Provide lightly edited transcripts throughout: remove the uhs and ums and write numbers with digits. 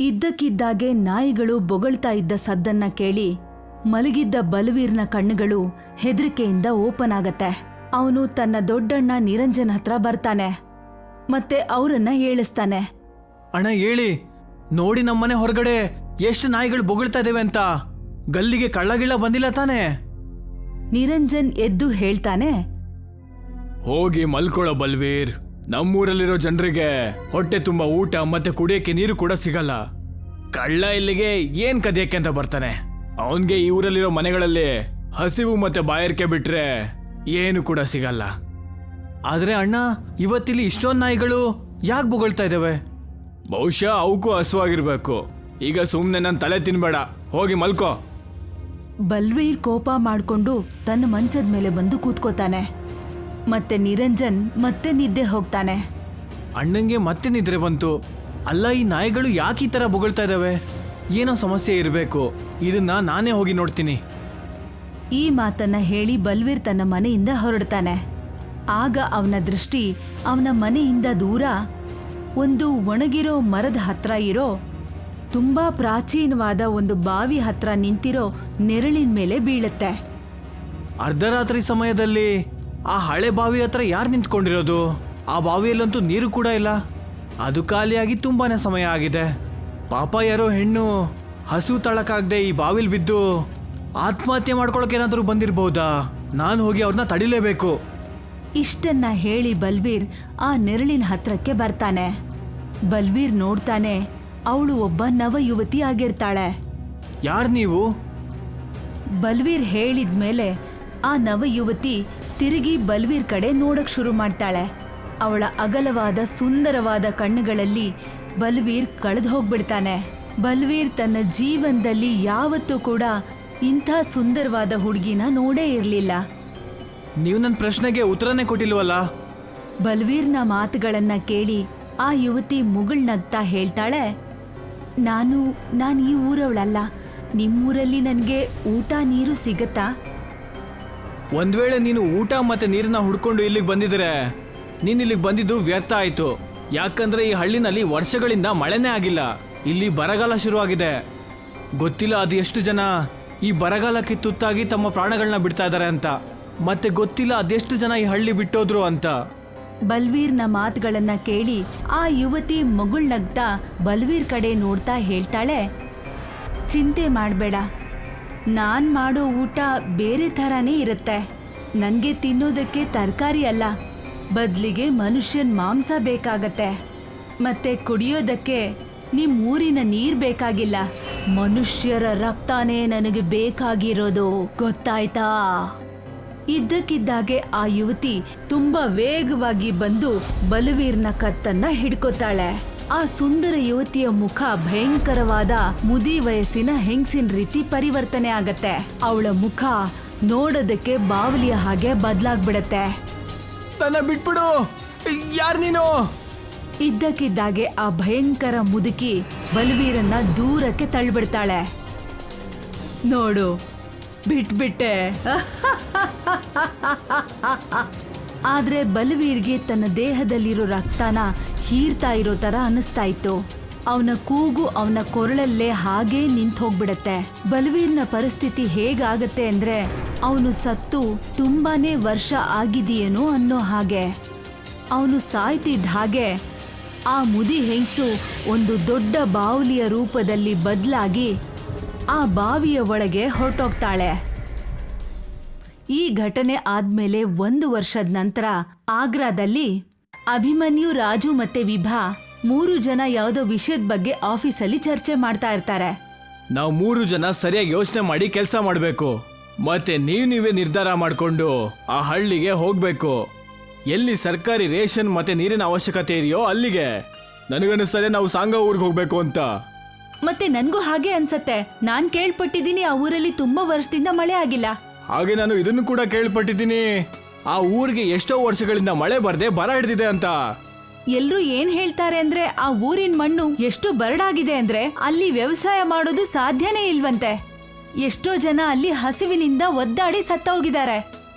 ಇದ್ದಕ್ಕಿದ್ದಾಗೆ ನಾಯಿಗಳು ಬೊಗಳ್ತಾ ಇದ್ದ ಸದ್ದನ್ನ ಕೇಳಿ ಮಲಗಿದ್ದ ಬಲವೀರ್ನ ಕಣ್ಣುಗಳು ಹೆದರಿಕೆಯಿಂದ ಓಪನ್ ಆಗತ್ತೆ. ಅವನು ತನ್ನ ದೊಡ್ಡಣ್ಣ ನಿರಂಜನ್ ಹತ್ರ ಬರ್ತಾನೆ ಮತ್ತೆ ಅವರನ್ನ ಹೇಳಿಸ್ತಾನೆ. ಅಣ್ಣ ಹೇಳಿ, ನೋಡಿ ನಮ್ಮನೆ ಹೊರಗಡೆ ಎಷ್ಟು ನಾಯಿಗಳು ಬೊಗಳ್ತಾ ಇದ್ದೇವೆ ಅಂತ. ಗಲ್ಲಿಗೆ ಕಳ್ಳಗಿಳ್ಳ ಬಂದಿಲ್ಲ ತಾನೆ? ನಿರಂಜನ್ ಎದ್ದು ಹೇಳ್ತಾನೆ, ಹೋಗಿ ಮಲ್ಕೊಳ್ಳೋ ಬಲ್ವೀರ್. ನಮ್ಮೂರಲ್ಲಿರೋ ಜನರಿಗೆ ಹೊಟ್ಟೆ ತುಂಬಾ ಊಟ ಮತ್ತೆ ಕುಡಿಯಕ್ಕೆ ನೀರು ಕೂಡ ಸಿಗಲ್ಲ. ಕಳ್ಳ ಇಲ್ಲಿಗೆ ಏನ್ ಕದಿಯಕ್ಕೆ ಅಂತ ಬರ್ತಾನೆ. ಅವನ್ಗೆ ಈ ಊರಲ್ಲಿರೋ ಮನೆಗಳಲ್ಲಿ ಹಸಿವು ಮತ್ತೆ ಬಾಯಾರಿಕೆ ಬಿಟ್ರೆ ಏನು ಕೂಡ ಸಿಗಲ್ಲ. ಆದ್ರೆ ಅಣ್ಣ, ಇವತ್ತಿಲ್ಲಿ ಇಷ್ಟೊಂದು ನಾಯಿಗಳು ಯಾಕೆ ಬೊಗಳ್ತಾ ಇದ್ದಾವೆ? ಬಹುಶಃ ಅವಕ್ಕೂ ಹಸುವಾಗಿರ್ಬೇಕು. ಈಗ ಸುಮ್ನೆ ನನ್ನ ತಲೆ ತಿನ್ಬೇಡ, ಹೋಗಿ ಮಲ್ಕೋ. ಬಲ್ವೀರ್ ಕೋಪ ಮಾಡ್ಕೊಂಡು ತನ್ನ ಮಂಚದ ಮೇಲೆ ಬಂದು ಕೂತ್ಕೋತಾನೆ. ಮತ್ತೆ ನಿರಂಜನ್ ಮತ್ತೆ ನಿದ್ದೆ ಹೋಗ್ತಾನೆ. ಅಣ್ಣಂಗೆ ಮತ್ತೆ ನಿದ್ರೆ ಬಂತು. ಅಲ್ಲ, ಈ ನಾಯಿಗಳು ಯಾಕೆ ಈ ತರ ಬೊಗಳ್ತಾ ಇದ್ದಾವೆ? ಏನೋ ಸಮಸ್ಯೆ ಇರಬೇಕು. ಇದನ್ನ ನಾನೇ ಹೋಗಿ ನೋಡ್ತೀನಿ. ಈ ಮಾತನ್ನ ಹೇಳಿ ಬಲ್ವೀರ್ ತನ್ನ ಮನೆಯಿಂದ ಹೊರಡ್ತಾನೆ. ಆಗ ಅವನ ದೃಷ್ಟಿ ಅವನ ಮನೆಯಿಂದ ದೂರ ಒಂದು ಒಣಗಿರೋ ಮರದ ಹತ್ರ ಇರೋ ತುಂಬಾ ಪ್ರಾಚೀನವಾದ ಒಂದು ಬಾವಿ ಹತ್ರ ನಿಂತಿರೋ ನೆರಳಿನ ಮೇಲೆ ಬೀಳುತ್ತೆ. ಅರ್ಧರಾತ್ರಿ ಸಮಯದಲ್ಲಿ ಆ ಹಳೆ ಬಾವಿ ಹತ್ರ ಯಾರು ನಿಂತ್ಕೊಂಡಿರೋದು? ಆ ಬಾವಿಯಲ್ಲಂತೂ ನೀರು ಕೂಡ ಇಲ್ಲ. ಅದು ಖಾಲಿಯಾಗಿ ತುಂಬಾನೇ ಸಮಯ ಆಗಿದೆ. ಪಾಪ ಯಾರೋ ಹೆಣ್ಣು ಹಸು ತಳಕಾಗದೆ ಈ ಬಾವಿಲ್ ಬಿದ್ದು ಆತ್ಮಹತ್ಯೆ ಮಾಡ್ಕೊಳಕ್ಕೆ ಏನಾದರೂ ಬಂದಿರಬಹುದಾ? ನಾನು ಹೋಗಿ ಅವ್ರನ್ನ ತಡಿಲೇಬೇಕು. ಇಷ್ಟನ್ನ ಹೇಳಿ ಬಲ್ವೀರ್ ಆ ನೆರಳಿನ ಹತ್ರಕ್ಕೆ ಬರ್ತಾನೆ. ಬಲ್ವೀರ್ ನೋಡ್ತಾನೆ, ಅವಳು ಒಬ್ಬ ನವ ಯುವತಿ ಆಗಿರ್ತಾಳೆ. ಯಾರು ನೀವು? ಬಲ್ವೀರ್ ಹೇಳಿದ್ಮೇಲೆ ಆ ನವ ಯುವತಿ ತಿರುಗಿ ಬಲ್ವೀರ್ ಕಡೆ ನೋಡಕ್ ಶುರು ಮಾಡ್ತಾಳೆ. ಅವಳ ಅಗಲವಾದ ಸುಂದರವಾದ ಕಣ್ಣುಗಳಲ್ಲಿ ಬಲ್ವೀರ್ ಕಳೆದು ಹೋಗ್ಬಿಡ್ತಾನೆ. ಬಲ್ವೀರ್ ತನ್ನ ಜೀವನದಲ್ಲಿ ಯಾವತ್ತೂ ಕೂಡ ಇಂಥ ಸುಂದರವಾದ ಹುಡುಗಿನ ನೋಡೇ ಇರಲಿಲ್ಲ. ನೀವು ನನ್ನ ಪ್ರಶ್ನೆಗೆ ಉತ್ತರನೇ ಕೊಟ್ಟಿಲ್ವಲ್ಲ? ಬಲ್ವೀರ್ನ ಮಾತುಗಳನ್ನ ಕೇಳಿ ಆ ಯುವತಿ ಮುಗುಳ್ನಗ್ತಾ ಹೇಳ್ತಾಳೆ, ನಾನು ಈ ಊರವಳಲ್ಲ. ನಿಮ್ಮೂರಲ್ಲಿ ನನಗೆ ಊಟ ನೀರು ಸಿಗತ್ತಾ? ಒಂದ್ ವೇಳೆ ನೀನು ಊಟ ಮತ್ತೆ ನೀರನ್ನ ಹುಡ್ಕೊಂಡು ಇಲ್ಲಿಗೆ ಬಂದಿದ್ರೆ ನೀನ್ ಇಲ್ಲಿಗೆ ಬಂದಿದ್ದು ವ್ಯರ್ಥ ಆಯ್ತು. ಯಾಕಂದ್ರೆ ಈ ಹಳ್ಳಿನಲ್ಲಿ ವರ್ಷಗಳಿಂದ ಮಳೆನೇ ಆಗಿಲ್ಲ. ಇಲ್ಲಿ ಬರಗಾಲ ಶುರುವಾಗಿದೆ. ಗೊತ್ತಿಲ್ಲ ಅದು ಎಷ್ಟು ಜನ ಈ ಬರಗಾಲಕ್ಕೆ ತುತ್ತಾಗಿ ತಮ್ಮ ಪ್ರಾಣಗಳನ್ನ ಬಿಡ್ತಾ ಇದ್ದಾರೆ ಅಂತ. ಮತ್ತೆ ಗೊತ್ತಿಲ್ಲ ಅದೆಷ್ಟು ಜನ ಈ ಹಳ್ಳಿ ಬಿಟ್ಟೋದ್ರು ಅಂತ. ಬಲ್ವೀರ್ನ ಮಾತುಗಳನ್ನ ಕೇಳಿ ಆ ಯುವತಿ ಮಗುಳ್ನಗ್ತಾ ಬಲ್ವೀರ್ ಕಡೆ ನೋಡ್ತಾ ಹೇಳ್ತಾಳೆ, ಚಿಂತೆ ಮಾಡಬೇಡ. ನಾನ್ ಮಾಡೋ ಊಟ ಬೇರೆ ಥರನೇ ಇರುತ್ತೆ. ನನಗೆ ತಿನ್ನೋದಕ್ಕೆ ತರಕಾರಿ ಅಲ್ಲ, ಬದಲಿಗೆ ಮನುಷ್ಯನ ಮಾಂಸ ಬೇಕಾಗತ್ತೆ. ಮತ್ತೆ ಕುಡಿಯೋದಕ್ಕೆ ನಿಮ್ಮೂರಿನ ನೀರ್ ಬೇಕಾಗಿಲ್ಲ. ಮನುಷ್ಯರ ರಕ್ತನೇ ನನಗೆ ಬೇಕಾಗಿರೋದು, ಗೊತ್ತಾಯ್ತಾ? ಇದ್ದಕ್ಕಿದ್ದಾಗೆ ಆ ಯುವತಿ ತುಂಬಾ ವೇಗವಾಗಿ ಬಂದು ಬಲವೀರ್ನ ಕತ್ತನ್ನ ಹಿಡ್ಕೋತಾಳೆ. ಆ ಸುಂದರ ಯುವತಿಯ ಮುಖ ಭಯಂಕರವಾದ ಮುದಿ ವಯಸ್ಸಿನ ಹೆಂಗಸಿನ ರೀತಿ ಪರಿವರ್ತನೆ ಆಗತ್ತೆ. ಅವಳ ಮುಖ ನೋಡೋದಕ್ಕೆ ಬಾವಲಿಯ ಹಾಗೆ ಬದಲಾಗ್ಬಿಡತ್ತೆ. ನನ್ನ ಬಿಟ್ಬಿಡು, ಯಾರು ನೀನು? ಇದ್ದಕ್ಕಿದ್ದಾಗೆ ಆ ಭಯಂಕರ ಮುದುಕಿ ಬಲವೀರನ್ನ ದೂರಕ್ಕೆ ತಳ್ಳಿಬಿಡ್ತಾಳೆ. ನೋಡು, ಬಿಟ್ಬಿಟ್ಟೆ. ಆದ್ರೆ ಬಲವೀರ್ಗೆ ತನ್ನ ದೇಹದಲ್ಲಿರೋ ರಕ್ತನ ಹೀರ್ತಾ ಇರೋ ತರ ಅನಿಸ್ತಾ ಇತ್ತು. ಅವನ ಕೂಗು ಅವನ ಕೊರಳಲ್ಲೇ ಹಾಗೇ ನಿಂತು ಹೋಗ್ಬಿಡತ್ತೆ. ಬಲವೀರ್ನ ಪರಿಸ್ಥಿತಿ ಹೇಗಾಗತ್ತೆ ಅಂದ್ರೆ ಅವನು ಸತ್ತು ತುಂಬಾನೇ ವರ್ಷ ಆಗಿದೆಯೇನೋ ಅನ್ನೋ ಹಾಗೆ. ಅವನು ಸಾಯ್ತಿದ್ದ ಹಾಗೆ ಆ ಮುದಿ ಹೆಂಗಸು ಒಂದು ದೊಡ್ಡ ಬಾವುಲಿಯ ರೂಪದಲ್ಲಿ ಬದಲಾಗಿ ಆ ಬಾವಿಯ ಒಳಗೆ ಹೊರಟೋಗ್ತಾಳೆ. ಈ ಘಟನೆ ಆದ್ಮೇಲೆ 1 ವರ್ಷದ ನಂತರ ಆಗ್ರಾದಲ್ಲಿ ಅಭಿಮನ್ಯು, ರಾಜು ಮತ್ತೆ ವಿಭಾ 3 ಜನ ಯಾವುದೋ ವಿಷಯದ ಬಗ್ಗೆ ಆಫೀಸಲ್ಲಿ ಚರ್ಚೆ ಮಾಡ್ತಾ ಇರ್ತಾರೆ. ನಾವು 3 ಜನ ಸರಿಯಾಗಿ ಯೋಚನೆ ಮಾಡಿ ಕೆಲಸ ಮಾಡಬೇಕು. ಮತ್ತೆ ನೀವೇ ನಿರ್ಧಾರ ಮಾಡಿಕೊಂಡು ಆ ಹಳ್ಳಿಗೆ ಹೋಗ್ಬೇಕು. ಎಲ್ಲಿ ಸರ್ಕಾರಿ ರೇಷನ್ ಮತ್ತೆ ನೀರಿನ ಅವಶ್ಯಕತೆ ಇದೆಯೋ ಅಲ್ಲಿಗೆ. ನನಗನ್ನಿಸ್ತದೆ ನಾವು ಸಾಂಗ ಊರಿಗೆ ಹೋಗ್ಬೇಕು ಅಂತ. ಮತ್ತೆ ನನ್ಗೂ ಹಾಗೆ ಅನ್ಸತ್ತೆ. ನಾನ್ ಕೇಳ್ಪಟ್ಟಿದ್ದೀನಿ ಆ ಊರಲ್ಲಿ ತುಂಬಾ ವರ್ಷದಿಂದ ಮಳೆ ಆಗಿಲ್ಲ. ಹಾಗೆ ನಾನು ಇದನ್ನು ಕೂಡ ಕೇಳ್ಪಟ್ಟಿದ್ದೀನಿ, ಆ ಊರಿಗೆ ಎಷ್ಟೋ ವರ್ಷಗಳಿಂದ ಮಳೆ ಬರ್ದೆ ಬರ ಹಿಡಿದಿದೆ ಅಂತ. ಎಲ್ರೂ ಏನ್ ಹೇಳ್ತಾರೆ ಅಂದ್ರೆ ಆ ಊರಿನ ಮಣ್ಣು ಎಷ್ಟು ಬರಡಾಗಿದೆ ಅಂದ್ರೆ ಅಲ್ಲಿ ವ್ಯವಸಾಯ ಮಾಡೋದು ಸಾಧ್ಯನೇ ಇಲ್ವಂತೆ. ಎಷ್ಟೋ ಜನ ಅಲ್ಲಿ ಹಸಿವಿನಿಂದ ಒದ್ದಾಡಿ ಸತ್ತೋಗಿದ್ದಾರೆ.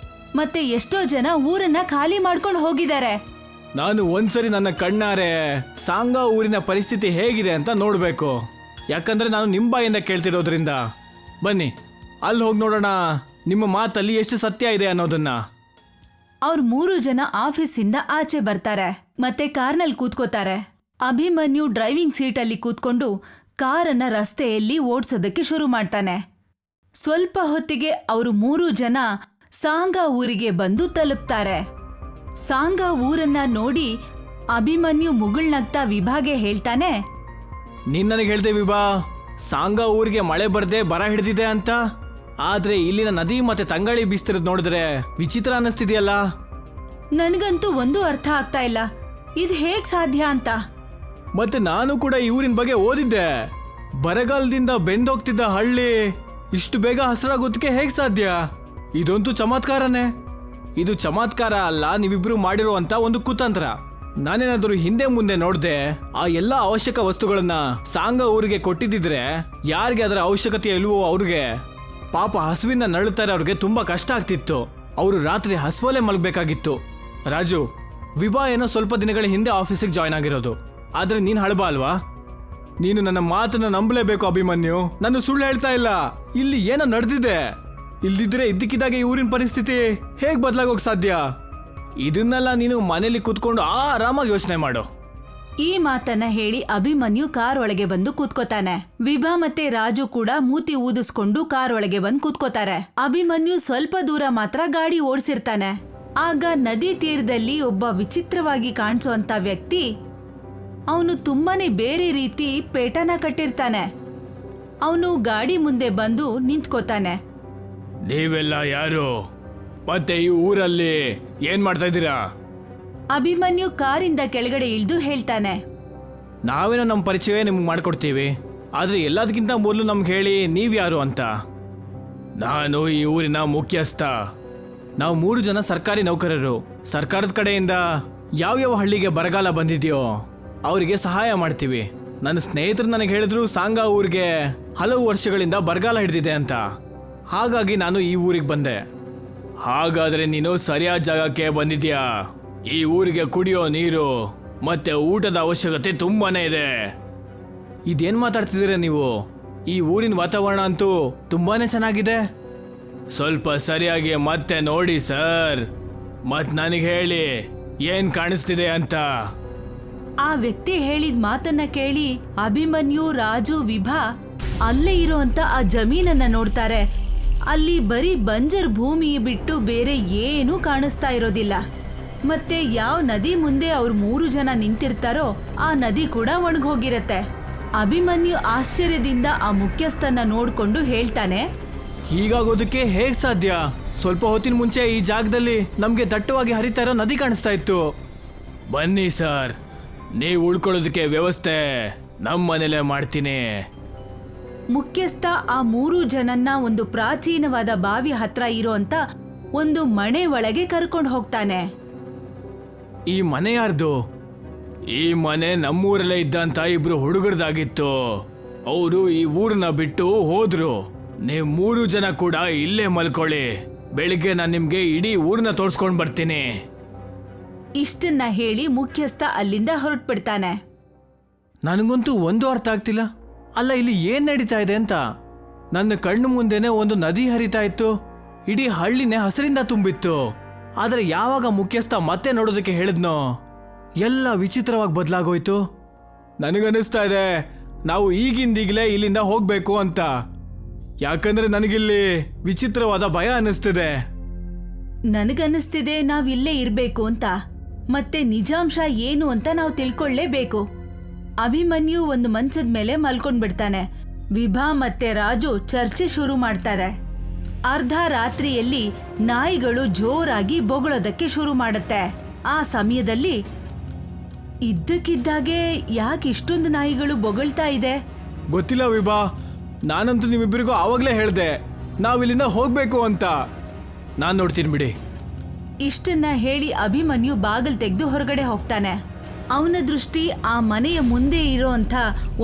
ಮತ್ತೆ ಎಷ್ಟೋ ಜನ ಊರನ್ನ ಖಾಲಿ ಮಾಡ್ಕೊಂಡು ಹೋಗಿದ್ದಾರೆ. ನಾನು ಒಂದ್ಸರಿ ನನ್ನ ಕಣ್ಣಾರೆ ಸಾಂಗ ಊರಿನ ಪರಿಸ್ಥಿತಿ ಹೇಗಿದೆ ಅಂತ ನೋಡ್ಬೇಕು. ಯಾಕಂದ್ರೆ ನಾನು ನಿಮ್ಮ ಬಾಯಿಂದ ಕೇಳ್ತಿರೋದ್ರಿಂದ. ಬನ್ನಿ ಅಲ್ಲಿ ಹೋಗಿ ನೋಡೋಣ ನಿಮ್ಮ ಮಾತಲ್ಲಿ ಎಷ್ಟು ಸತ್ಯ ಇದೆ ಅನ್ನೋದನ್ನ. ಅವ್ರ 3 ಜನ ಆಫೀಸಿಂದ ಆಚೆ ಬರ್ತಾರೆ ಮತ್ತೆ ಕಾರ್ನಲ್ಲಿ ಕೂತ್ಕೋತಾರೆ. ಅಭಿಮನ್ಯು ಡ್ರೈವಿಂಗ್ ಸೀಟಲ್ಲಿ ಕೂತ್ಕೊಂಡು ಕಾರನ್ನ ರಸ್ತೆಯಲ್ಲಿ ಓಡ್ಸೋದಕ್ಕೆ ಶುರು ಮಾಡ್ತಾನೆ. ಸ್ವಲ್ಪ ಹೊತ್ತಿಗೆ ಅವರು 3 ಜನ ಸಾಂಗಾ ಊರಿಗೆ ಬಂದು ತಲುಪ್ತಾರೆ. ಸಾಂಗಾ ಊರನ್ನ ನೋಡಿ ಅಭಿಮನ್ಯು ಮುಗುಳ್ನಗ್ತಾ ವಿಭಾಗೆ ಹೇಳ್ತಾನೆ, ನೀನ್ ನನಗೆ ಹೇಳ್ದೆ ವಿಭಾ, ಸಾಂಗಾ ಊರಿಗೆ ಮಳೆ ಬರ್ದೆ ಬರ ಹಿಡ್ದಿದೆ ಅಂತ. ಆದ್ರೆ ಇಲ್ಲಿನ ನದಿ ಮತ್ತೆ ತಂಗಾಳಿ ಬೀಸ್ತಿರೋದ್ ನೋಡಿದ್ರೆ ವಿಚಿತ್ರ ಅನ್ನಿಸ್ತಿದೆಯಲ್ಲ. ನನ್ಗಂತೂ ಒಂದು ಅರ್ಥ ಆಗ್ತಾ ಇಲ್ಲ, ಇದು ಹೇಗ್ ಸಾಧ್ಯ ಅಂತ. ಮತ್ತೆ ನಾನು ಕೂಡ ಈ ಊರಿನ ಬಗ್ಗೆ ಓದಿದ್ದೆ. ಬರಗಾಲದಿಂದ ಬೆಂದೋಗ್ತಿದ್ದ ಹಳ್ಳಿ ಇಷ್ಟು ಬೇಗ ಹಸಿರಾಗೋದಕ್ಕೆ ಹೇಗ್ ಸಾಧ್ಯ? ಇದಂತೂ ಚಮತ್ಕಾರನೇ. ಇದು ಚಮತ್ಕಾರ ಅಲ್ಲ, ನೀವಿಬ್ರು ಮಾಡಿರುವಂತ ಒಂದು ಕುತಂತ್ರ. ನಾನೇನಾದ್ರೂ ಹಿಂದೆ ಮುಂದೆ ನೋಡ್ದೆ ಆ ಎಲ್ಲ ಅವಶ್ಯಕ ವಸ್ತುಗಳನ್ನ ಸಾಂಗಾ ಊರಿಗೆ ಕೊಟ್ಟಿದ್ದಿದ್ರೆ ಯಾರಿಗೆ ಅದರ ಅವಶ್ಯಕತೆ ಇಲ್ವೋ ಅವ್ರಿಗೆ ಪಾಪ ಹಸುವಿನ ನಳುತ್ತಾರೆ, ಅವ್ರಿಗೆ ತುಂಬಾ ಕಷ್ಟ ಆಗ್ತಿತ್ತು. ಅವರು ರಾತ್ರಿ ಹಸುವಲ್ಲೇ ಮಲಗಬೇಕಾಗಿತ್ತು. ರಾಜು, ವಿಭಾ ಏನೋ ಸ್ವಲ್ಪ ದಿನಗಳ ಹಿಂದೆ ಆಫೀಸಿಗೆ ಜಾಯ್ನ್ ಆಗಿರೋದು, ಆದ್ರೆ ನೀನ್ ಹಳಬ ಅಲ್ವಾ? ನೀನು ನನ್ನ ಮಾತನ್ನ ನಂಬಲೇಬೇಕು ಅಭಿಮನ್ಯು. ನಾನು ಸುಳ್ಳು ಹೇಳ್ತಾ ಇಲ್ಲ. ಇಲ್ಲಿ ಏನೋ ನಡೆದಿದೆ. ಇಲ್ದಿದ್ರೆ ಇದ್ದಕ್ಕಿದ್ದಾಗೆ ಈ ಊರಿನ ಪರಿಸ್ಥಿತಿ ಹೇಗ್ ಬದಲಾಗೋಕ್ ಸಾಧ್ಯ? ಇದನ್ನೆಲ್ಲ ನೀನು ಮನೇಲಿ ಕೂತ್ಕೊಂಡು ಆರಾಮಾಗಿ ಯೋಚನೆ ಮಾಡು. ಈ ಮಾತನ್ನ ಹೇಳಿ ಅಭಿಮನ್ಯು ಕಾರ್ ಒಳಗೆ ಬಂದು ಕೂತ್ಕೋತಾನೆ. ವಿಭಾ ಮತ್ತೆ ರಾಜು ಕೂಡ ಮೂತಿ ಊದಿಸ್ಕೊಂಡು ಕಾರ್ ಒಳಗೆ ಬಂದು ಕೂತ್ಕೋತಾರೆ. ಅಭಿಮನ್ಯು ಸ್ವಲ್ಪ ದೂರ ಮಾತ್ರ ಗಾಡಿ ಓಡಿಸಿರ್ತಾನೆ. ಆಗ ನದಿ ತೀರದಲ್ಲಿ ಒಬ್ಬ ವಿಚಿತ್ರವಾಗಿ ಕಾಣಿಸೋಂತ ವ್ಯಕ್ತಿ, ಅವನು ತುಂಬಾನೇ ಬೇರೆ ರೀತಿ ಪೇಟನ ಕಟ್ಟಿರ್ತಾನೆ. ಅವನು ಗಾಡಿ ಮುಂದೆ ಬಂದು ನಿಂತ್ಕೋತಾನೆ. ನೀವೆಲ್ಲ ಯಾರು? ಮತ್ತೆ ಈ ಊರಲ್ಲಿ ಏನ್ ಮಾಡ್ತಾ ಇದ್ದೀರಾ? ಅಭಿಮನ್ಯು ಕಾರಿಂದ ಕೆಳಗಡೆ ಇಳಿದು ಹೇಳ್ತಾನೆ, ನಾವೇನೋ ನಮ್ಮ ಪರಿಚಯ ನಿಮ್ಗೆ ಮಾಡ್ಕೊಡ್ತೀವಿ, ಆದ್ರೆ ಎಲ್ಲದಕ್ಕಿಂತ ಮೊದಲು ನಮ್ಗೆ ಹೇಳಿ ನೀವ್ಯಾರು ಅಂತ. ನಾನು ಈ ಊರಿನ ಮುಖ್ಯಸ್ಥ. ನಾವು 3 ಜನ ಸರ್ಕಾರಿ ನೌಕರರು. ಸರ್ಕಾರದ ಕಡೆಯಿಂದ ಯಾವ್ಯಾವ ಹಳ್ಳಿಗೆ ಬರಗಾಲ ಬಂದಿದೆಯೋ ಅವರಿಗೆ ಸಹಾಯ ಮಾಡ್ತೀವಿ. ನನ್ನ ಸ್ನೇಹಿತರು ನನಗೆ ಹೇಳಿದ್ರು ಸಾಂಗಾ ಊರಿಗೆ ಹಲವು ವರ್ಷಗಳಿಂದ ಬರಗಾಲ ಹಿಡಿದಿದೆ ಅಂತ. ಹಾಗಾಗಿ ನಾನು ಈ ಊರಿಗೆ ಬಂದೆ. ಹಾಗಾದ್ರೆ ನೀನು ಸರಿಯಾದ ಜಾಗಕ್ಕೆ ಬಂದಿದ್ಯಾ. ಈ ಊರಿಗೆ ಕುಡಿಯೋ ನೀರು ಮತ್ತೆ ಊಟದ ಅವಶ್ಯಕತೆ ತುಂಬಾನೇ ಇದೆ. ಇದೇನ್ ಮಾತಾಡ್ತಿದ್ದೀರ ನೀವು? ಈ ಊರಿನ ವಾತಾವರಣ ಅಂತೂ ತುಂಬಾನೇ ಚೆನ್ನಾಗಿದೆ. ಸ್ವಲ್ಪ ಸರಿಯಾಗಿ ಮತ್ತೆ ನೋಡಿ ಸರ್, ಮತ್ ನನಗೆ ಹೇಳಿ ಏನ್ ಕಾಣಿಸ್ತಿದೆ ಅಂತ. ಆ ವ್ಯಕ್ತಿ ಹೇಳಿದ ಮಾತನ್ನ ಕೇಳಿ ಅಭಿಮನ್ಯು, ರಾಜು, ವಿಭಾ ಅಲ್ಲೇ ಇರೋಂತ ಆ ಜಮೀನನ್ನ ನೋಡ್ತಾರೆ. ಅಲ್ಲಿ ಬರೀ ಬಂಜರ್ ಭೂಮಿ ಬಿಟ್ಟು ಬೇರೆ ಏನೂ ಕಾಣಿಸ್ತಾ ಇರೋದಿಲ್ಲ. ಮತ್ತೆ ಯಾವ ನದಿ ಮುಂದೆ ಅವ್ರು 3 ಜನ ನಿಂತಿರ್ತಾರೋ ಆ ನದಿ ಕೂಡ ಒಣಗೋಗಿರತ್ತೆ. ಅಭಿಮನ್ಯು ಆಶ್ಚರ್ಯದಿಂದ ಆ ಮುಖ್ಯಸ್ಥನ ನೋಡ್ಕೊಂಡು ಹೇಳ್ತಾನೆ, ಹೀಗಾಗೋದಕ್ಕೆ ಹೇಗ್ ಸಾಧ್ಯ? ಸ್ವಲ್ಪ ಹೊತ್ತಿನ ಮುಂಚೆ ಈ ಜಾಗದಲ್ಲಿ ನಮ್ಗೆ ದಟ್ಟವಾಗಿ ಹರಿತಾ ಇರೋ ನದಿ ಕಾಣಿಸ್ತಾ ಇತ್ತು. ಬನ್ನಿ ಸರ್, ನೀವು ಉಳ್ಕೊಳ್ಳೋದಕ್ಕೆ ವ್ಯವಸ್ಥೆ ನಮ್ಮ ಮನೇಲೆ ಮಾಡ್ತೀನಿ. ಮುಖ್ಯಸ್ಥ ಆ 3 ಜನನ್ನ ಒಂದು ಪ್ರಾಚೀನವಾದ ಬಾವಿ ಹತ್ರ ಇರೋಂತ ಒಂದು ಮನೆ ಒಳಗೆ ಕರ್ಕೊಂಡು ಹೋಗ್ತಾನೆ. ಈ ಮನೆ ಯಾರ್ದು? ಈ ಮನೆ ನಮ್ಮೂರಲ್ಲೇ ಇದ್ದಂತ ಇಬ್ರು ಹುಡುಗರದಾಗಿತ್ತು. ಅವರು ಈ ಊರನ್ನ ಬಿಟ್ಟು ಹೋದ್ರು. ನೀವು 3 ಜನ ಕೂಡ ಇಲ್ಲೇ ಮಲ್ಕೊಳ್ಳಿ. ಬೆಳಿಗ್ಗೆ ನಾನು ನಿಮ್ಗೆ ಇಡೀ ಊರನ್ನ ತೋರ್ಸ್ಕೊಂಡ್ ಬರ್ತೀನಿ. ಇಷ್ಟನ್ನ ಹೇಳಿ ಮುಖ್ಯಸ್ಥ ಅಲ್ಲಿಂದ ಹೊರಟ್ಬಿಡ್ತಾನೆ. ನನಗಂತೂ ಒಂದು ಅರ್ಥ ಆಗ್ತಿಲ್ಲ. ಅಲ್ಲ, ಇಲ್ಲಿ ಏನ್ ನಡೀತಾ ಇದೆ ಅಂತ. ನನ್ನ ಕಣ್ಣು ಮುಂದೆನೆ ಒಂದು ನದಿ ಹರಿತಾ ಇತ್ತು. ಇಡೀ ಹಳ್ಳಿನೇ ಹಸಿರಿಂದ ತುಂಬಿತ್ತು. ಆದ್ರೆ ಯಾವಾಗ ಮುಖ್ಯಸ್ಥ ಮತ್ತೆ ನೋಡೋದಕ್ಕೆ ಹೇಳಿದ್ನೋ ಎಲ್ಲ ವಿಚಿತ್ರವಾಗಿ ಬದಲಾಗೋಯ್ತು. ನನಗನ್ನಿಸ್ತಾ ಇದೆ ನಾವು ಈಗಿಂದೀಗಲೇ ಇಲ್ಲಿಂದ ಹೋಗ್ಬೇಕು ಅಂತ. ಯಾಕಂದ್ರೆ ನನಗಿಲ್ಲಿ ವಿಚಿತ್ರವಾದ ಭಯ ಅನ್ನಿಸ್ತಿದೆ. ನನಗನ್ನಿಸ್ತಿದೆ ನಾವಿಲ್ಲೇ ಇರ್ಬೇಕು ಅಂತ. ಮತ್ತೆ ನಿಜಾಂಶ ಏನು ಅಂತ ನಾವು ತಿಳ್ಕೊಳ್ಳೇಬೇಕು. ಅಭಿಮನ್ಯು ಒಂದು ಮಂಚದ ಮೇಲೆ ಮಲ್ಕೊಂಡ್ಬಿಡ್ತಾನೆ. ವಿಭಾ ಮತ್ತೆ ರಾಜು ಚರ್ಚೆ ಶುರು ಮಾಡ್ತಾರೆ. ಅರ್ಧ ರಾತ್ರಿಯಲ್ಲಿ ನಾಯಿಗಳು ಜೋರಾಗಿ ಬೊಗಳೋದಕ್ಕೆ ಶುರು ಮಾಡುತ್ತೆ. ಆ ಸಮಯದಲ್ಲಿ ಇದ್ದಕ್ಕಿದ್ದಾಗೆ ಯಾಕೆ ಇಷ್ಟೊಂದು ನಾಯಿಗಳು ಬೊಗಳ್ತಾ ಇದೆ? ಗೊತ್ತಿಲ್ಲ ವಿಭಾ, ನಾನಂತೂ ನಿಮ್ಮಿಬ್ಬರಿಗೂ ಆವಾಗಲೇ ಹೇಳ್ದೆ ನಾವಿಲ್ಲಿಂದ ಹೋಗ್ಬೇಕು ಅಂತ. ನಾನು ನೋಡ್ತೀನಿ ಬಿಡಿ. ಇಷ್ಟನ್ನ ಹೇಳಿ ಅಭಿಮನ್ಯು ಬಾಗಿಲು ತೆಗೆದು ಹೊರಗಡೆ ಹೋಗ್ತಾನೆ. ಅವನ ದೃಷ್ಟಿ ಆ ಮನೆಯ ಮುಂದೆ ಇರೋಂಥ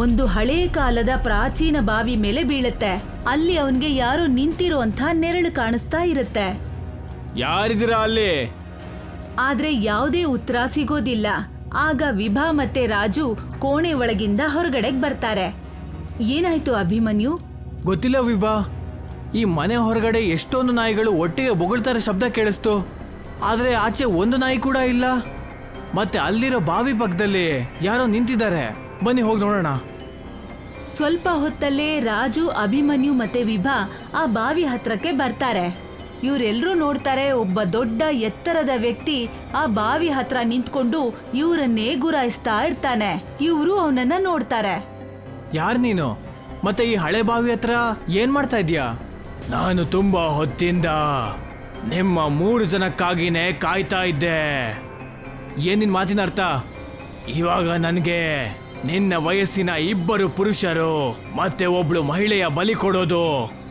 ಒಂದು ಹಳೇ ಕಾಲದ ಪ್ರಾಚೀನ ಬಾವಿ ಮೇಲೆ ಬೀಳುತ್ತೆ. ಅಲ್ಲಿ ಅವನಿಗೆ ಯಾರೋ ನಿಂತಿರೋಂಥ ನೆರಳು ಕಾಣಿಸ್ತಾ ಇರುತ್ತೆ. ಯಾರಿದ್ದೀರಾ ಅಲ್ಲಿ? ಆದ್ರೆ ಯಾವುದೇ ಉತ್ತರ ಸಿಗೋದಿಲ್ಲ. ಆಗ ವಿಭಾ ಮತ್ತೆ ರಾಜು ಕೋಣೆ ಒಳಗಿಂದ ಹೊರಗಡೆಗೆ ಬರ್ತಾರೆ. ಏನಾಯ್ತು ಅಭಿಮನ್ಯು? ಗೊತ್ತಿಲ್ಲ ವಿಭಾ, ಈ ಮನೆ ಹೊರಗಡೆ ಎಷ್ಟೊಂದು ನಾಯಿಗಳು ಒಟ್ಟಿಗೆ ಬೊಗಳ್ತಾರೆ ಶಬ್ದ ಕೇಳಿಸ್ತು. ಆದ್ರೆ ಆಚೆ ಒಂದು ನಾಯಿ ಕೂಡ ಇಲ್ಲ. ಮತ್ತೆ ಅಲ್ಲಿರೋ ಬಾವಿ ಪಕ್ಕದಲ್ಲಿ ಯಾರೋ ನಿಂತಿದ್ದಾರೆ. ಬನ್ನಿ ಹೋಗಿ ನೋಡೋಣ. ಸ್ವಲ್ಪ ಹೊತ್ತಲ್ಲೇ ರಾಜು, ಅಭಿಮನ್ಯು ಮತ್ತೆ ವಿಭಾ ಆ ಬಾವಿ ಹತ್ರಕ್ಕೆ ಬರ್ತಾರೆ. ಇವರೆಲ್ಲರೂ ನೋಡ್ತಾರೆ, ಒಬ್ಬ ದೊಡ್ಡ ಎತ್ತರದ ವ್ಯಕ್ತಿ ಆ ಬಾವಿ ಹತ್ರ ನಿಂತ್ಕೊಂಡು ಇವರನ್ನೇ ಗುರಾಯಿಸ್ತಾ ಇರ್ತಾನೆ. ಇವರು ಅವನನ್ನ ನೋಡ್ತಾರೆ. ಯಾರು ನೀನು? ಮತ್ತೆ ಈ ಹಳೆ ಬಾವಿ ಹತ್ರ ಏನ್ ಮಾಡ್ತಾ ಇದೀಯಾ? ನಾನು ತುಂಬಾ ಹೊತ್ತಿಂದ ನಿಮ್ಮ 3 ಜನಕ್ಕಾಗಿನೇ ಕಾಯ್ತಾ ಇದ್ದೆ. ಏನಿನ್ ಮಾತಿನ ಅರ್ಥ? ಇವಾಗ ನನಗೆ ನಿನ್ನ ವಯಸ್ಸಿನ 2 ಪುರುಷರು ಮತ್ತೆ ಒಬ್ಳು ಮಹಿಳೆಯ ಬಲಿ ಕೊಡೋದು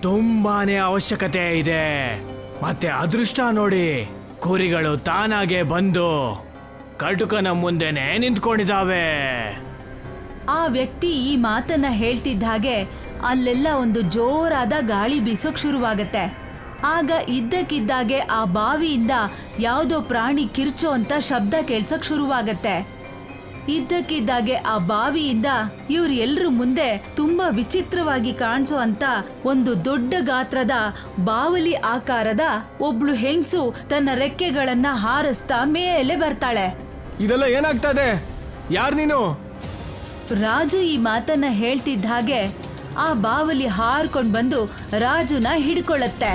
ತುಂಬಾನೇ ಅವಶ್ಯಕತೆ ಇದೆ. ಮತ್ತೆ ಅದೃಷ್ಟ ನೋಡಿ, ಕುರಿಗಳು ತಾನಾಗೆ ಬಂದು ಕಟುಕನ ಮುಂದೆನೆ ನಿಂತ್ಕೊಂಡಿದ್ದಾವೆ. ಆ ವ್ಯಕ್ತಿ ಈ ಮಾತನ್ನ ಹೇಳ್ತಿದ್ದ ಹಾಗೆ ಅಲ್ಲೆಲ್ಲ ಒಂದು ಜೋರಾದ ಗಾಳಿ ಬೀಸೋಕ್ ಶುರುವಾಗತ್ತೆ. ಆಗ ಇದ್ದಕ್ಕಿದ್ದಾಗೆ ಆ ಬಾವಿಯಿಂದ ಯಾವುದೋ ಪ್ರಾಣಿ ಕಿರ್ಚೋ ಅಂತ ಶಬ್ದ ಕೇಳ್ಸೋಕ್ ಶುರುವಾಗತ್ತೆ. ಇದ್ದಕ್ಕಿದ್ದಾಗೆ ಆ ಬಾವಿಯಿಂದ ಇವ್ರ ಎಲ್ರ ಮುಂದೆ ತುಂಬಾ ವಿಚಿತ್ರವಾಗಿ ಕಾಣಿಸೋ ಅಂತ ಒಂದು ದೊಡ್ಡ ಗಾತ್ರದ ಬಾವಲಿ ಆಕಾರದ ಒಬ್ಳು ಹೆಂಗ್ಸು ತನ್ನ ರೆಕ್ಕೆಗಳನ್ನ ಹಾರಿಸ್ತಾ ಮೇಲೆ ಬರ್ತಾಳೆ. ಇದೆಲ್ಲ ಏನಾಗ್ತಾ ಇದೆ? ಯಾರು ನೀನು? ರಾಜು ಈ ಮಾತನ್ನ ಹೇಳ್ತಿದ್ದ ಹಾಗೆ ಆ ಬಾವಲಿ ಹಾರ್ಕೊಂಡ್ ಬಂದು ರಾಜುನ ಹಿಡ್ಕೊಳ್ಳುತ್ತೆ.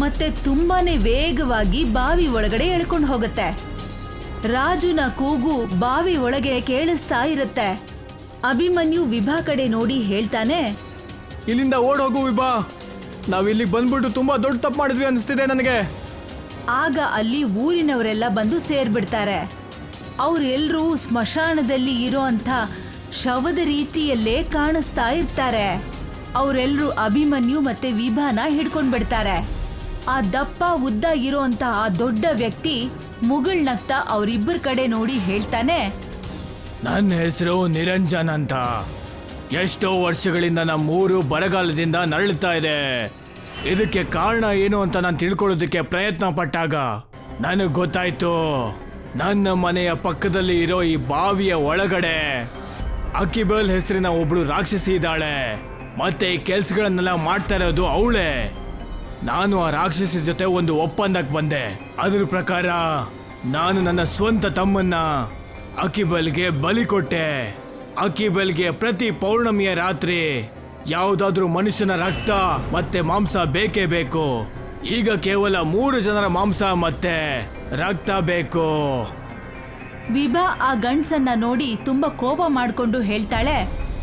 ಮತ್ತೆ ತುಂಬಾನೇ ವೇಗವಾಗಿ ಬಾವಿ ಒಳಗಡೆ ಎಳ್ಕೊಂಡು ಹೋಗುತ್ತೆ. ರಾಜುನ ಕೂಗು ಬಾವಿ ಒಳಗೆ ಕೇಳಿಸ್ತಾ ಇರುತ್ತೆ. ಅಭಿಮನ್ಯು ವಿಭಾ ಕಡೆ ನೋಡಿ ಹೇಳ್ತಾನೆ, ಇಲ್ಲಿಂದ ಓಡ್ ಹೋಗು ವಿಭಾ. ನಾವ್ ಇಲ್ಲಿಗೆ ಬಂದ್ಬಿಟ್ಟು ತುಂಬಾ ದೊಡ್ಡ ತಪ್ಪು ಮಾಡಿದ್ವಿ ಅನಿಸ್ತಿದೆ ನನಗೆ. ಆಗ ಅಲ್ಲಿ ಊರಿನವರೆಲ್ಲ ಬಂದು ಸೇರ್ಬಿಡ್ತಾರೆ. ಅವ್ರೆಲ್ರೂ ಸ್ಮಶಾನದಲ್ಲಿ ಇರೋ ಅಂತ ಶವದ ರೀತಿಯಲ್ಲೇ ಕಾಣಿಸ್ತಾ ಇರ್ತಾರೆ. ಅವರೆಲ್ಲರೂ ಅಭಿಮನ್ಯು ಮತ್ತೆ ವಿಭಾನ ಹಿಡ್ಕೊಂಡ್ಬಿಡ್ತಾರೆ. ಆ ದಪ್ಪ ಉದ್ದ ಇರೋಂತ ಆ ದೊಡ್ಡ ವ್ಯಕ್ತಿ ಮುಗುಳ್ನಗ್ತಾ ಅವರಿಬ್ಬರ ಕಡೆ ನೋಡಿ ಹೇಳ್ತಾನೆ, ನನ್ನ ಹೆಸರು ನಿರಂಜನ್ ಅಂತ. ಎಷ್ಟೋ ವರ್ಷಗಳಿಂದ ನಮ್ಮೂರು ಬರಗಾಲದಿಂದ ನರಳುತ್ತಾ ಇದೆ. ಇದಕ್ಕೆ ಕಾರಣ ಏನು ಅಂತ ನಾನು ತಿಳ್ಕೊಳ್ಳೋದಕ್ಕೆ ಪ್ರಯತ್ನ ಪಟ್ಟಾಗ ನನಗೆ ಗೊತ್ತಾಯ್ತು, ನನ್ನ ಮನೆಯ ಪಕ್ಕದಲ್ಲಿ ಇರೋ ಈ ಬಾವಿಯ ಒಳಗಡೆ ಅಕಿಬಲ್ ಹೆಸರಿನ ಒಬ್ಳು ರಾಕ್ಷಸಿ ಇದ್ದಾಳೆ. ಮತ್ತೆ ಈ ಕೆಲ್ಸಗಳನ್ನೆಲ್ಲ ಮಾಡ್ತಾ ಇರೋದು ಅವಳೇ. ನಾನು ಆ ರಾಕ್ಷಸಿ ಜೊತೆ ಒಂದು ಒಪ್ಪಂದಕ್ಕೆ ಬಂದೆ. ಅದ್ರ ಪ್ರಕಾರ ನಾನು ನನ್ನ ಸ್ವಂತ ತಮ್ಮನ್ನ ಅಕಿಬಲ್ಗೆ ಬಲಿ ಕೊಟ್ಟೆ. ಅಕಿಬಲ್ಗೆ ಪ್ರತಿ ಪೌರ್ಣಮಿಯ ರಾತ್ರಿ ಯಾವುದಾದ್ರೂ ಮನುಷ್ಯನ ರಕ್ತ ಮತ್ತೆ ಮಾಂಸ ಬೇಕೇ ಬೇಕು. ಈಗ ಕೇವಲ 3 ಜನರ ಮಾಂಸ ಮತ್ತೆ ರಕ್ತ ಬೇಕು. ವಿಭಾ ಆ ಗಂಡ್ಸನ್ನ ನೋಡಿ ತುಂಬಾ ಕೋಪ ಮಾಡ್ಕೊಂಡು ಹೇಳ್ತಾಳೆ,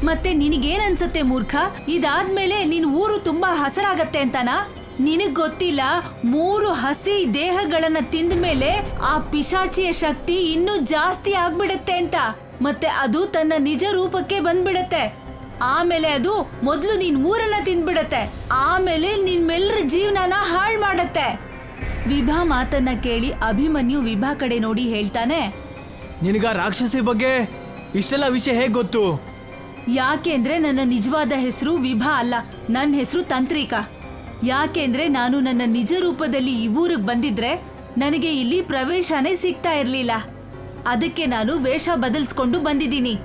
ಮತ್ತೆ ನಿನಗೇನನ್ಸತ್ತೆ ಮೂರ್ಖ? ಇದಾದ್ಮೇಲೆ ನಿನ್ ಊರು ತುಂಬಾ ಹಸರಾಗತ್ತೆ ಅಂತನಾ? ನಿನಗ್ ಗೊತ್ತಿಲ್ಲ, 3 ಹಸಿ ದೇಹಗಳನ್ನ ತಿಂದ ಮೇಲೆ ಆ ಪಿಶಾಚಿಯ ಶಕ್ತಿ ಇನ್ನೂ ಜಾಸ್ತಿ ಆಗ್ಬಿಡತ್ತೆ ಅಂತ. ಮತ್ತೆ ಅದು ತನ್ನ ನಿಜ ರೂಪಕ್ಕೆ ಬಂದ್ಬಿಡತ್ತೆ. ಆಮೇಲೆ ಅದು ಮೊದ್ಲು ನಿನ್ ಊರನ್ನ ತಿಂದ್ಬಿಡತ್ತೆ. ಆಮೇಲೆ ನಿಮ್ಮೆಲ್ಲರ ಜೀವನನ ಹಾಳ್ ಮಾಡತ್ತೆ. ವಿಭಾ ಮಾತನ್ನ ಕೇಳಿ ಅಭಿಮನ್ಯು ವಿಭಾ ಕಡೆ ನೋಡಿ ಹೇಳ್ತಾನೆ, ನಿನಗ ರಾಕ್ಷಸಿ ಬಗ್ಗೆ ಇಷ್ಟೆಲ್ಲ ವಿಷಯ ಹೇಗೆ ಗೊತ್ತು? ಯಾಕೆಂದ್ರೆ ನನ್ನ ನಿಜವಾದ ಹೆಸರು ವಿಭಾ ಅಲ್ಲ, ನನ್ನ ಹೆಸರು ತಂತ್ರಿಕಾ. ಯಾಕೆಂದ್ರೆ ನಾನು ನನ್ನ ನಿಜ ರೂಪದಲ್ಲಿ ಈ ಊರಿಗೆ ಬಂದಿದ್ರೆ ನನಗೆ ಇಲ್ಲಿ ಪ್ರವೇಶನೇ ಸಿಗ್ತಾ ಇರ್ಲಿಲ್ಲ. ಅದಕ್ಕೆ ನಾನು ವೇಷ ಬದಲಿಸ್ಕೊಂಡು ಬಂದಿದ್ದೀನಿ.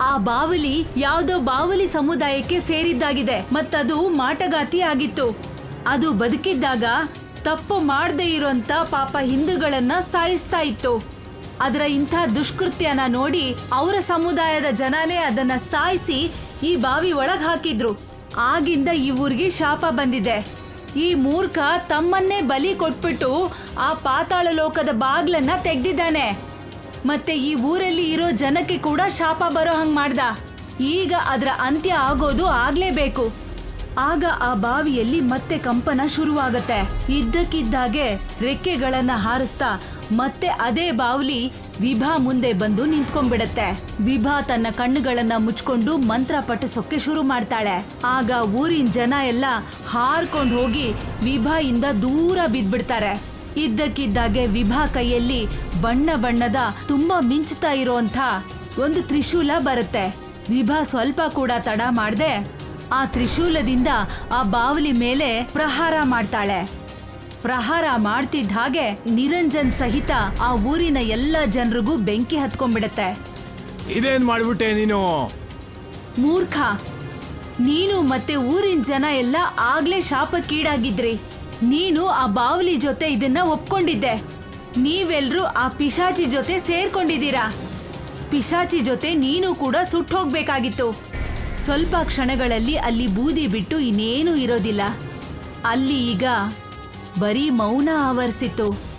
ಆ ಬಾವಲಿ ಯಾವುದೋ ಬಾವಲಿ ಸಮುದಾಯಕ್ಕೆ ಸೇರಿದ್ದಾಗಿದೆ. ಮತ್ತದು ಮಾಟಗಾತಿ ಆಗಿತ್ತು. ಅದು ಬದುಕಿದ್ದಾಗ ತಪ್ಪು ಮಾಡದೇ ಇರೋಂತ ಪಾಪ ಹಿಂದೂಗಳನ್ನ ಸಾಯಿಸ್ತಾ ಇತ್ತು. ಅದರ ಇಂಥ ದುಷ್ಕೃತ್ಯನ ನೋಡಿ ಅವರ ಸಮುದಾಯದ ಜನನೇ ಅದನ್ನ ಸಾಯಿಸಿ ಈ ಬಾವಿ ಒಳಗ್ ಹಾಕಿದ್ರು. ಆಗಿಂದ ಈ ಊರಿಗೆ ಶಾಪ ಬಂದಿದೆ. ಈ ಮೂರ್ಖ ತಮ್ಮನ್ನೇ ಬಲಿ ಕೊಟ್ಬಿಟ್ಟು ಆ ಪಾತಾಳ ಲೋಕದ ಬಾಗ್ಲನ್ನ ತೆಗ್ದಿದ್ದಾನೆ. ಮತ್ತೆ ಈ ಊರಲ್ಲಿ ಇರೋ ಜನಕ್ಕೆ ಕೂಡ ಶಾಪ ಬರೋ ಹಂಗ್ ಮಾಡ್ದ. ಈಗ ಅದರ ಅಂತ್ಯ ಆಗೋದು ಆಗ್ಲೇಬೇಕು. ಆಗ ಆ ಬಾವಿಯಲ್ಲಿ ಮತ್ತೆ ಕಂಪನ ಶುರುವಾಗತ್ತೆ. ಇದ್ದಕ್ಕಿದ್ದಾಗೆ ರೆಕ್ಕೆಗಳನ್ನ ಹಾರಿಸ್ತಾ ಮತ್ತೆ ಅದೇ ಬಾವಲಿ ವಿಭಾ ಮುಂದೆ ಬಂದು ನಿಂತ್ಕೊಂಡ್ಬಿಡತ್ತೆ. ವಿಭಾ ತನ್ನ ಕಣ್ಣುಗಳನ್ನ ಮುಚ್ಕೊಂಡು ಮಂತ್ರ ಪಠಿಸೋಕೆ ಶುರು ಮಾಡ್ತಾಳೆ. ಆಗ ಊರಿನ ಜನ ಎಲ್ಲ ಹಾರ್ಕೊಂಡು ಹೋಗಿ ವಿಭಾ ಇಂದ ದೂರ ಬಿದ್ಬಿಡ್ತಾರೆ. ಇದ್ದಕ್ಕಿದ್ದಾಗೆ ವಿಭಾ ಕೈಯಲ್ಲಿ ಬಣ್ಣ ಬಣ್ಣದ ತುಂಬಾ ಮಿಂಚುತ್ತಾ ಇರೋಂಥ ಒಂದು ತ್ರಿಶೂಲ ಬರುತ್ತೆ. ವಿಭಾ ಸ್ವಲ್ಪ ಕೂಡ ತಡ ಮಾಡ್ದೆ ಆ ತ್ರಿಶೂಲದಿಂದ ಆ ಬಾವಲಿ ಮೇಲೆ ಪ್ರಹಾರ ಮಾಡ್ತಾಳೆ. ಪ್ರಹಾರ ಮಾಡ್ತಿದ್ದ ಹಾಗೆ ನಿರಂಜನ್ ಸಹಿತ ಆ ಊರಿನ ಎಲ್ಲ ಜನರಿಗೂ ಬೆಂಕಿ ಹತ್ಕೊಂಡ್ಬಿಡತ್ತೆ. ಇದೇನ್ ಮಾಡ್ಬಿಟ್ಟೆ ನೀನು? ಮೂರ್ಖ, ನೀನು ಮತ್ತೆ ಊರಿನ ಜನ ಎಲ್ಲ ಆಗ್ಲೇ ಶಾಪಕ್ಕೀಡಾಗಿದ್ರಿ. ನೀನು ಆ ಬಾವಲಿ ಜೊತೆ ಇದನ್ನ ಒಪ್ಕೊಂಡಿದ್ದೆ. ನೀವೆಲ್ರೂ ಆ ಪಿಶಾಚಿ ಜೊತೆ ಸೇರ್ಕೊಂಡಿದ್ದೀರಾ. ಪಿಶಾಚಿ ಜೊತೆ ನೀನು ಕೂಡ ಸುಟ್ಟು ಹೋಗ್ಬೇಕಾಗಿತ್ತು. ಸ್ವಲ್ಪ ಕ್ಷಣಗಳಲ್ಲಿ ಅಲ್ಲಿ ಬೂದಿ ಬಿಟ್ಟು ಇನ್ನೇನೂ ಇರೋದಿಲ್ಲ. ಅಲ್ಲಿ ಈಗ ಬರೀ ಮೌನ ಆವರಿಸಿತ್ತು.